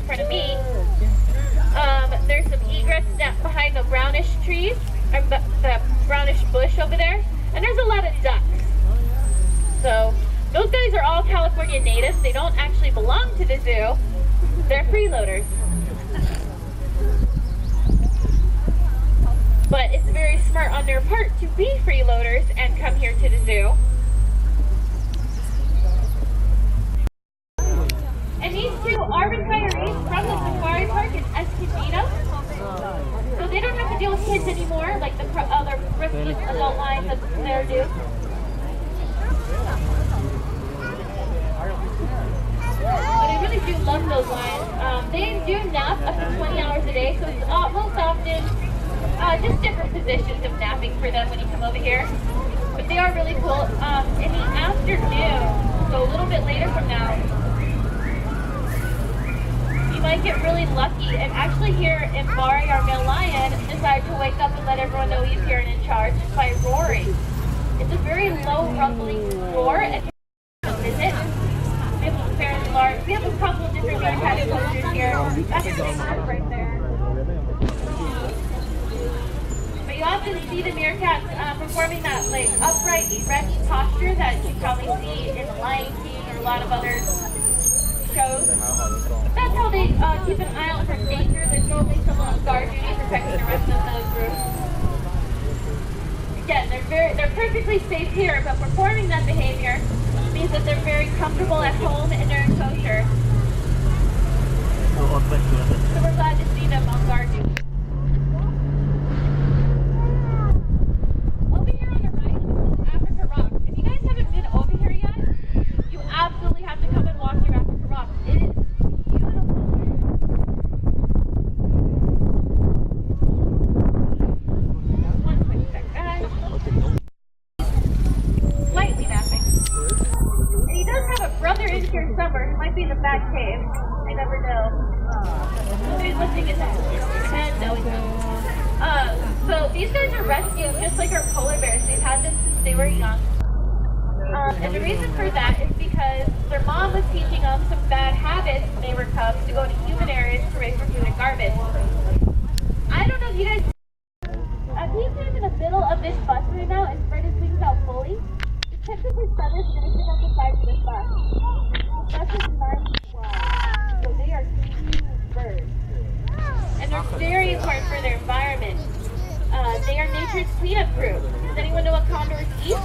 front of me. There's some egrets down behind the brownish trees, or the brownish bush over there, and there's a lot of ducks. So those guys are all California natives. They don't actually belong to the zoo. They're freeloaders. But it's very smart on their part to be freeloaders and come here to the zoo. And these two are retirees from the safari park in Escondido. So they don't have to deal with kids anymore, like the other risky adult lions that there do. But I really do love those lions. They do nap up to 20 hours a day, so it's most often just different positions of napping for them when you come over here. But they are really cool. In the afternoon, so a little bit later from now, you might get really lucky and actually hear Imbari, our male lion, decide to wake up and let everyone know he's here and in charge by roaring. It's a very low, rumbling roar, and visit. We have a couple of different bear patio posters here. That's the big one right there. But you often see the meerkats performing that like upright, erect posture that you probably see in The Lion King or a lot of other shows. That's how they keep an eye out for danger. There's normally someone on guard duty protecting the rest of the group. Again, they're perfectly safe here, but performing that behavior means that they're very comfortable at home and they're in kosher. So we're glad to see them on guard duty. Over here on the right is Africa Rocks. If you guys haven't been over here yet, you absolutely have to come and walk through Africa Rocks. It is beautiful. One quick second. Slightly napping. And he does have a brother in here somewhere who might be in the back cave. I never know. He's lifting his head. No, he's not. So these guys are rescued just like our polar bears. We've had them since they were young. And the reason for that is because their mom was teaching them some bad habits when they were cubs to go to human areas to race for food and garbage. I don't know if you guys... he's kind of in the middle of this bus right now and spread his wings out fully. The tips of his feathers finishing up the sides of this bus. That's just nice. Wow. So they are huge birds. And they're very important for their environment. They are nature's cleanup crew. Does anyone know what condors eat?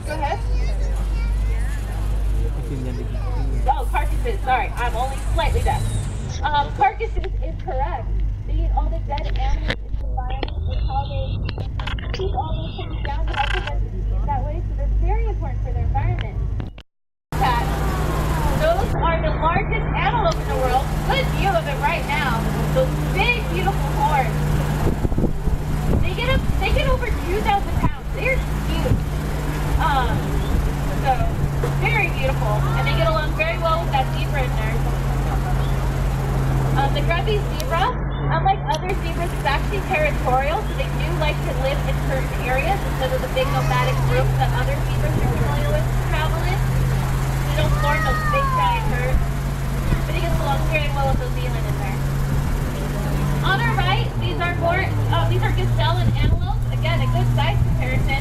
Go ahead. Oh, carcasses. Sorry, I'm only slightly deaf. Carcasses is correct. They eat all the dead animals in the environment. It's how they keep all those things down to help prevent disease that way. So they're very important for their environment. Those are the largest antelope in the world. Good view of it right now. Those big, beautiful horns. They get over 2,000 pounds. They're huge. So very beautiful, and they get along very well with that zebra in there. The grubby zebra, unlike other zebras, is actually territorial, so they do like to live in certain areas instead of the big nomadic groups that other zebras are familiar with travel in. They don't form those big giant herds, but he gets along very well with those eland in there. On our right, these are gazelle and antelope. Again, a good size comparison.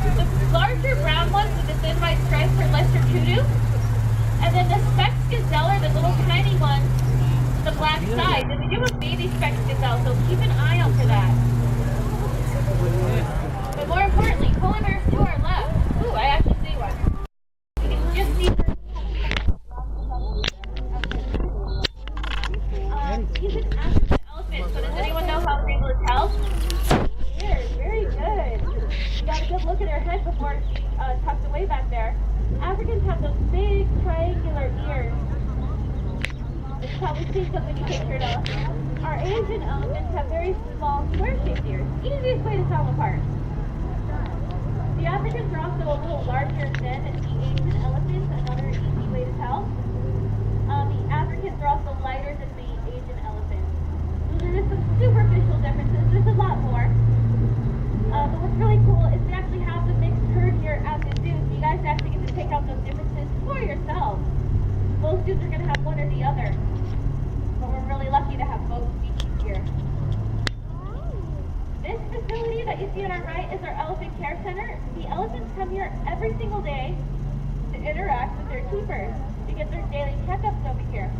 The larger brown ones with the thin white stripes are lesser kudu. And then the specks gazelle are the little tiny ones, the black sides. And we do have baby specks gazelle, so keep an eye out for that. But more importantly, polar bears to our left. Ooh, I actually see one. You can just see her. He's an African elephant, so does anyone know how we're able to tell? Very good. You got a good look at her head before she tucked away back there. Africans have those big triangular ears. It's probably seen some when you picture it. Our Asian elephants have very small square-shaped ears. Easiest way to tell them apart. The Africans are also a little larger than the Asian elephants, another easy way to tell. The Africans are also lighter than the Asian elephants. So there is some superficial differences. There's a lot more. But what's really cool is we actually have the mixed herd here at the zoo, so you guys actually get to pick out those differences for yourselves. Most zoos are going to have one or the weather. But we're really lucky to have both species here. This facility that you see on our right is our Elephant Care Center. The elephants come here every single day to interact with their keepers, to get their daily checkups over here.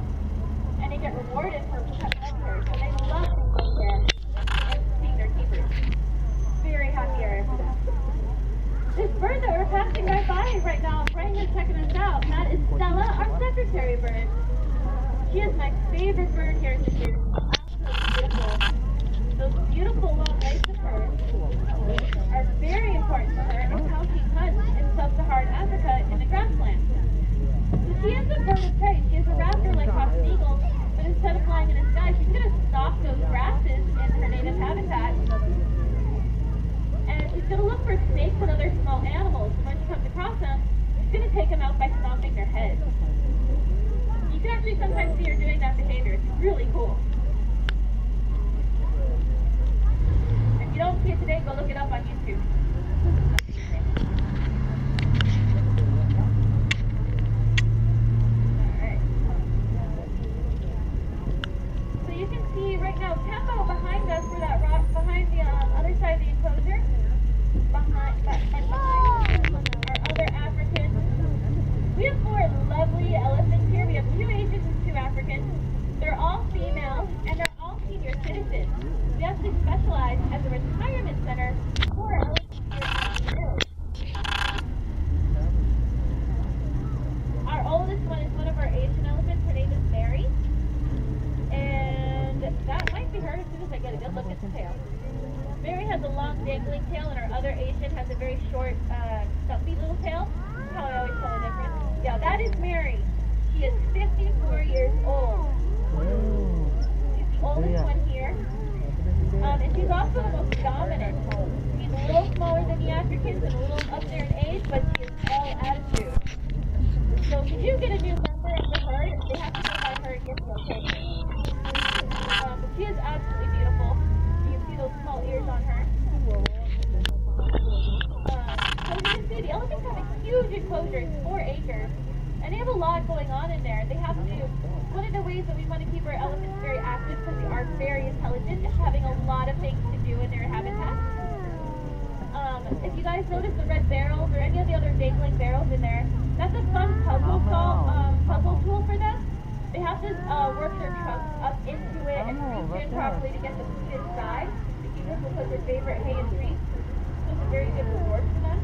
And they get rewarded for coming over here. So they love coming here and seeing their keepers. Very happy area for them. This bird that we're passing right by right now, right here checking us out, that is Stella, our secretary bird. She is my favorite bird here in the zoo. Absolutely beautiful. Those beautiful long legs of hers are very important to her and how she hunts in sub-Saharan Africa in the grassland. So she is a bird of prey. She is a raptor like Hawks and Eagles, but instead of flying in the sky, she's going to stalk those grasses in her native habitat. And she's going to look for snakes and other small animals. When she comes across them, she's going to take them out by stomping their heads. You can actually sometimes see her doing that behavior. It's really cool. If you don't see it today, go look it up on YouTube. Alright. So you can see right now Tempo behind us for that rock, behind the other side of the enclosure. Behind our other Africans. We have 4 lovely elephants here. We have 2 Asians and 2 Africans. They're all female and they're all senior citizens. We actually specialize as a retirement center for elephants here. Our oldest one is one of our Asian elephants. Her name is Mary. And that might be her as soon as I get a good look at the tail. Mary has a long dangling tail and our other Asian has a very short, stumpy little tail. That's how I always tell the difference. Yeah, that is Mary. She is 54 years old. She's the oldest one here. And she's also the most dominant. She's a little smaller than the Africans and a little up there in age, but she is all attitude. So if you do get a new member of the herd, they have to go by her and get the okay. But she is absolutely beautiful. You can see those small ears on her. So you can see the elephants have a huge enclosure. It's 4 acres. And they have a lot going on in there. They have to, one of the ways that we want to keep our elephants very active, because they are very intelligent, is having a lot of things to do in their habitat. If you guys notice the red barrels or any of the other dangling barrels in there, that's a fun puzzle tool for them. They have to work their trunks up into it and reach in properly to get the food inside to keep them because their favorite hay and treats. So it's a very good reward for them.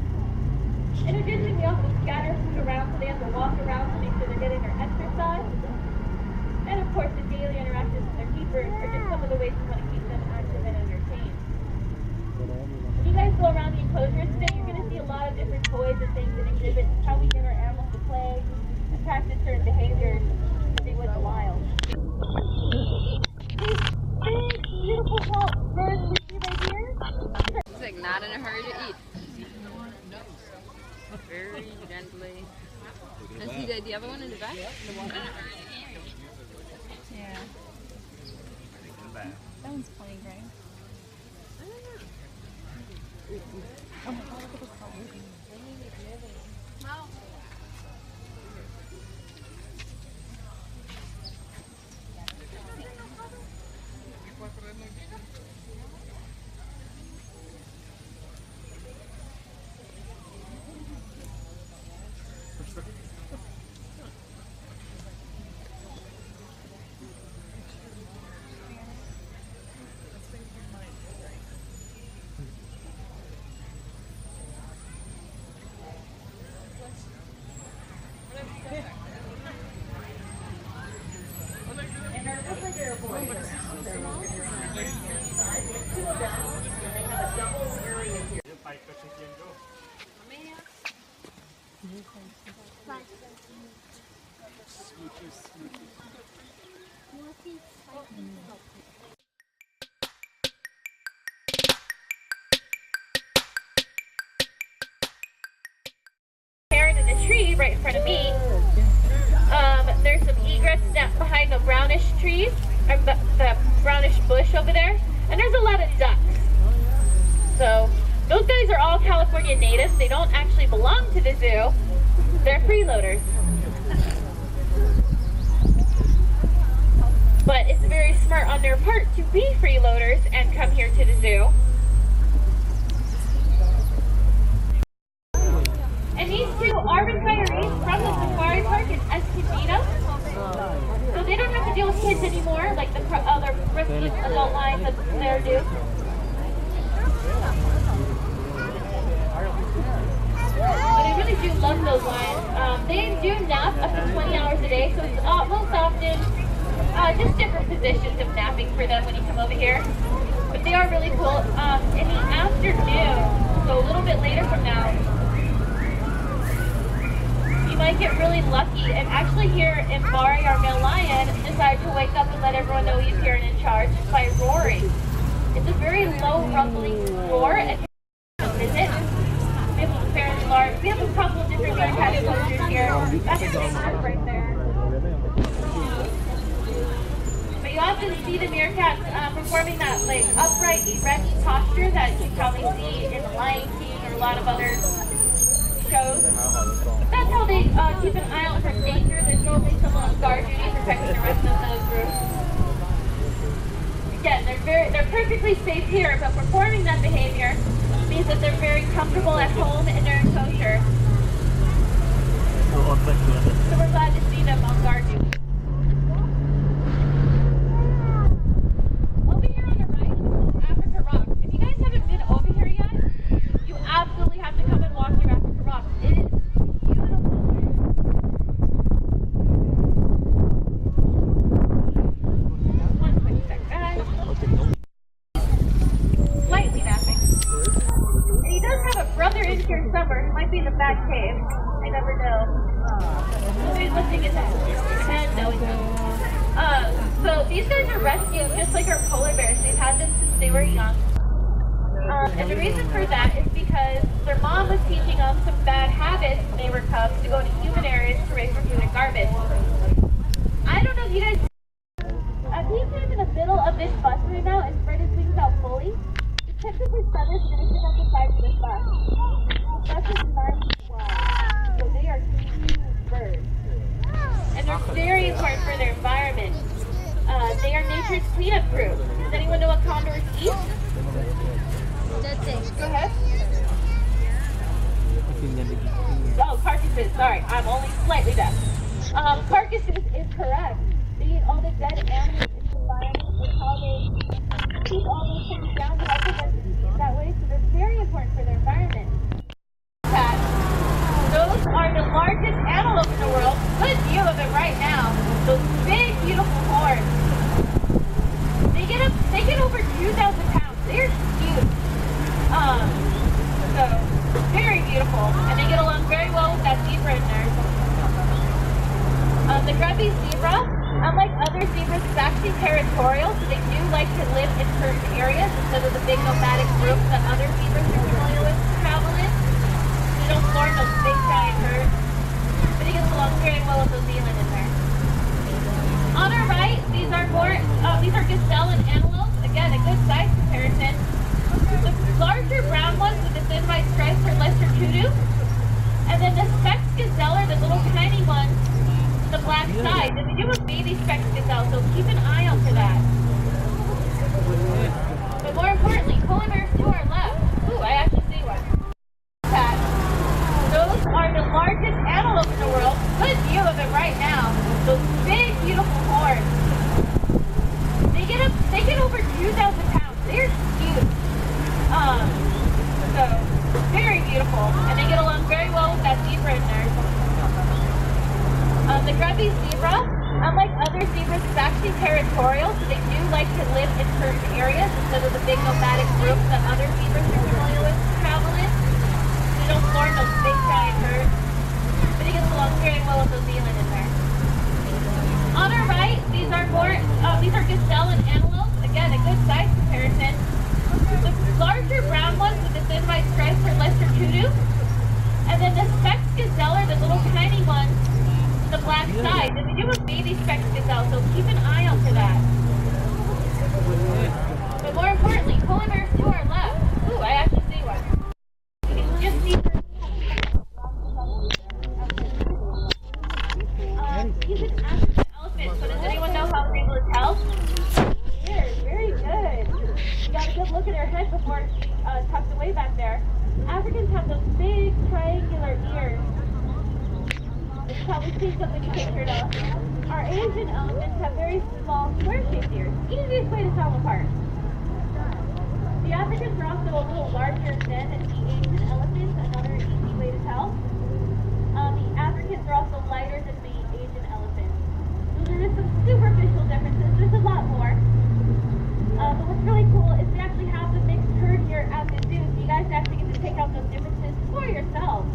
In addition, we also scatter food around so they have to walk around to make sure they're getting their exercise. And of course, the daily interactions with their keepers are just some of the ways we want to keep them active and entertained. When you guys go around the enclosure today, you're going to see a lot of different toys and things and exhibits how we get our animals to play and practice certain behaviors that they would in the wild. These big, beautiful birds we see right here. It's like not in a hurry to eat. Very gently. And see the other one in the back? The one in a hurry to eat. Yeah. That one's playing, right? I don't know. Oh my god, look at this color. Wow. In the tree right in front of me, there's some egrets down behind the brownish trees, or the brownish bush over there, and there's a lot of ducks. So those guys are all California natives. They don't actually belong to the zoo. They're freeloaders. But it's very smart on their part to be freeloaders and come here to the zoo. And these two are retirees from the safari park in Escondido. So they don't have to deal with kids anymore, like the other risky adult lions that they're due. But I really do love those lions. They do nap up to 20 hours a day, so it's most often just different positions of napping for them when you come over here. But they are really cool. In the afternoon, so a little bit later from now, you might get really lucky and actually hear Imbari, our male lion, decide to wake up and let everyone know he's here and in charge by roaring. It's a very low, rumbling roar, and visit. We have a fairly large. We have a couple of different meerkat posters here. That's the big one right there. But you often see the meerkats performing that like upright, erect posture that you probably see in The Lion King or a lot of other shows. That's how they keep an eye out for danger. There's normally someone on guard duty protecting the rest of the group. Again, they're perfectly safe here, but performing that behavior means that they're very comfortable at home and they're in kosher. So we're glad to see them on guard duty. Over here on the right is Africa Rocks. If you guys haven't been over here yet, you absolutely have to come and walk through Africa Rocks. It is beautiful. One quick second. Lightly napping. And he does have a brother in here somewhere who might be in the back cave. I never know. He's lifting his head. No, he's not. So these guys are rescued just like our polar bears. They've had them since they were young. And the reason for that is because their mom was teaching them some bad habits when they were cubs to go to human areas to race for food and garbage. I don't know if you guys... he's kind of in the middle of this bus right now and spread his wings out fully. The tips of his feathers finishing up the sides of this bus. That's just 9 feet wide. So they are huge birds. And they're very important for their environment. They are nature's cleanup crew. Does anyone know what condors eat? Go ahead. Oh, carcasses. Sorry, I'm only slightly deaf. Carcasses is correct. They eat all the dead animals in the environment. That's how they keep all those things down to help prevent disease that way. So they're very important for their environment. Those are the largest antelope in the world. Good view of it right now. Those big, beautiful horns. They get over 2,000 pounds. They're huge. So very beautiful, and they get along very well with that zebra in there. The grubby zebra, unlike other zebras, is actually territorial, so they do like to live in certain areas instead of the big nomadic groups that other zebras are familiar with travel in. They don't form those big giant herds, but he gets along very well with New Zealand in there. On our right, these are gazelle and antelope. Again, a good size comparison. The larger brown ones with the thin white stripes are lesser kudu. And then the specks gazelle are the little tiny ones with the black sides. And we do have baby specks gazelle, so keep an eye out for that. But more importantly, polar bears to our left. Ooh, I actually see one. Those are the largest antelope in the world. Good view of it right now. Those big, beautiful horns. They get over 2,000 pounds. They're huge. So very beautiful, and they get along very well with that zebra in there. The grubby zebra, unlike other zebras, is actually territorial, so they do like to live in certain areas instead of the big nomadic groups that other zebras are familiar with travel in. They don't form those big giant herds, but he gets along very well with New Zealand in there. On our right, these are gazelle and antelope. Again, a good size comparison. The larger brown ones with the thin white stripes are lesser kudu. And then the specks gazelle are the little tiny ones with the black sides. And we do have baby specks gazelle, so keep an eye out for that. But more importantly, polar bears to our left. Ooh, I actually see one. You can just see he's an African elephant, so does anyone know how I was able to tell? You've probably seen some when you pictured us. Our Asian elephants have very small, square-shaped ears. Easiest way to tell them apart. The Africans are also a little larger than the Asian elephants, another easy way to tell. The Africans are also lighter than the Asian elephants. So there is some superficial differences. There's a lot more. But what's really cool is we actually have the mixed herd here at the zoo, so you guys actually get to take out those differences for yourselves.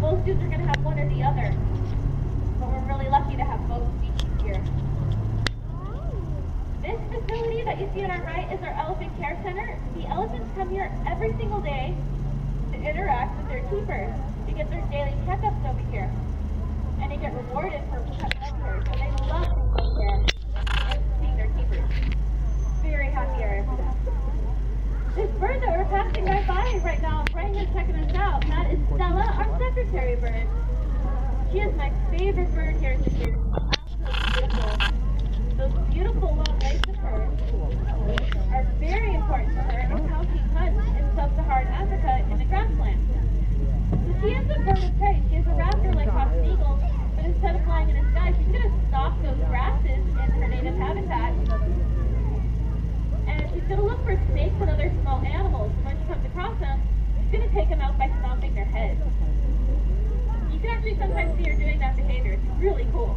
Most zoos are going to have one or the other, but we're really lucky to have both species here. This facility that you see on our right is our Elephant Care Center. The elephants come here every single day to interact with their keepers, to get their daily checkups over here, and they get rewarded for coming over here. So they love coming here and seeing their keepers. Very happy area for them. This bird that we're passing right by right now, right here checking us out, that is Stella, our secretary bird. She is my favorite bird here at the zoo. Absolutely beautiful. Those beautiful long legs of hers are very important to her and how she hunts in sub-Saharan Africa in the grassland. So she is a bird of prey. She is a raptor like Hawks and Eagles, but instead of flying in the sky, she's going to stalk those grasses in her native habitat. And she's going to look for snakes and other small animals. When she comes across them, she's going to take them out by stomping their heads. You can actually sometimes see her doing that behavior. It's really cool.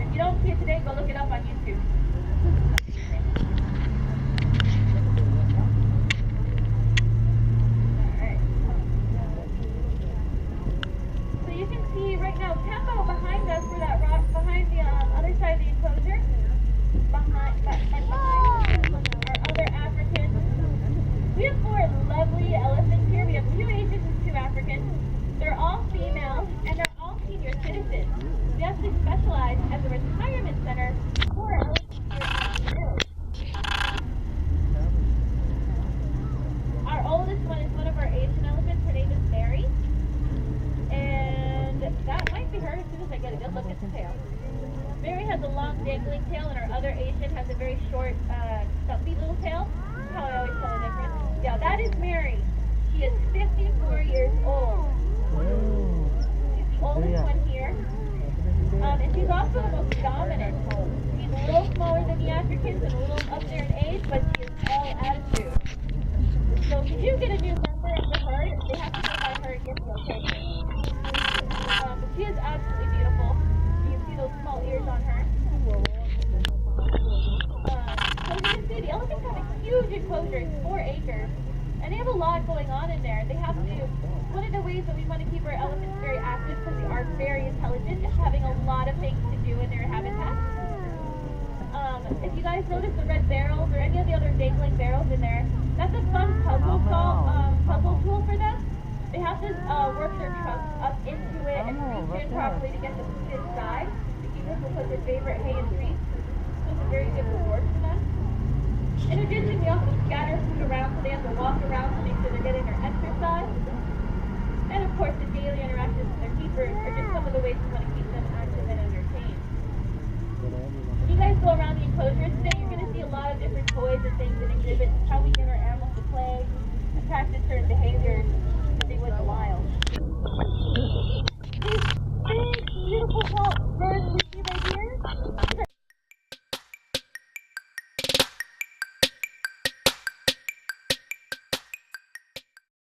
If you don't see it today, go look it up on YouTube. Alright. So you can see right now Tempo behind us for that rock, behind the other side of the enclosure. Behind our other Africans. We have 4 lovely elephants here. We have 2 Asians and 2 Africans. They're all female and they're all senior citizens. We actually specialize as a retirement center for elephants here. Our oldest one is one of our Asian elephants. Her name is Mary. And that might be her as soon as I get a good look at the tail. Mary has a long dangling tail and our other Asian has a very short, stumpy little tail. That's how I always tell the difference. Yeah, that is Mary. She is 54 years old. She's the oldest one here. And she's also the most dominant. She's a little smaller than the Africans and a little up there in age, but she is all attitude. So if you do get a new member of the herd, they have to go by her and get the okay. But she is absolutely beautiful. You can see those small ears on her. So you can see the elephants have a huge enclosure. It's 4 acres. And they have a lot going on in there. They have to, one of the ways that we want to keep our elephants very active, because they are very intelligent, is having a lot of things to do in their habitat. If you guys notice the red barrels or any of the other dangling barrels in there, that's a fun puzzle tool for them. They have to work their trunks up into it and reach in properly to get the food inside. The keepers will put their favorite hay and treats. So it's a very good reward for them. In addition, we also scatter food around so they have to walk around to make sure they're getting their exercise. And of course, the daily interactions with their keepers are just some of the ways we want to keep them active and entertained. When you guys go around the enclosure today, you're going to see a lot of different toys and things and exhibits, how we get our animals to play and practice certain behaviors.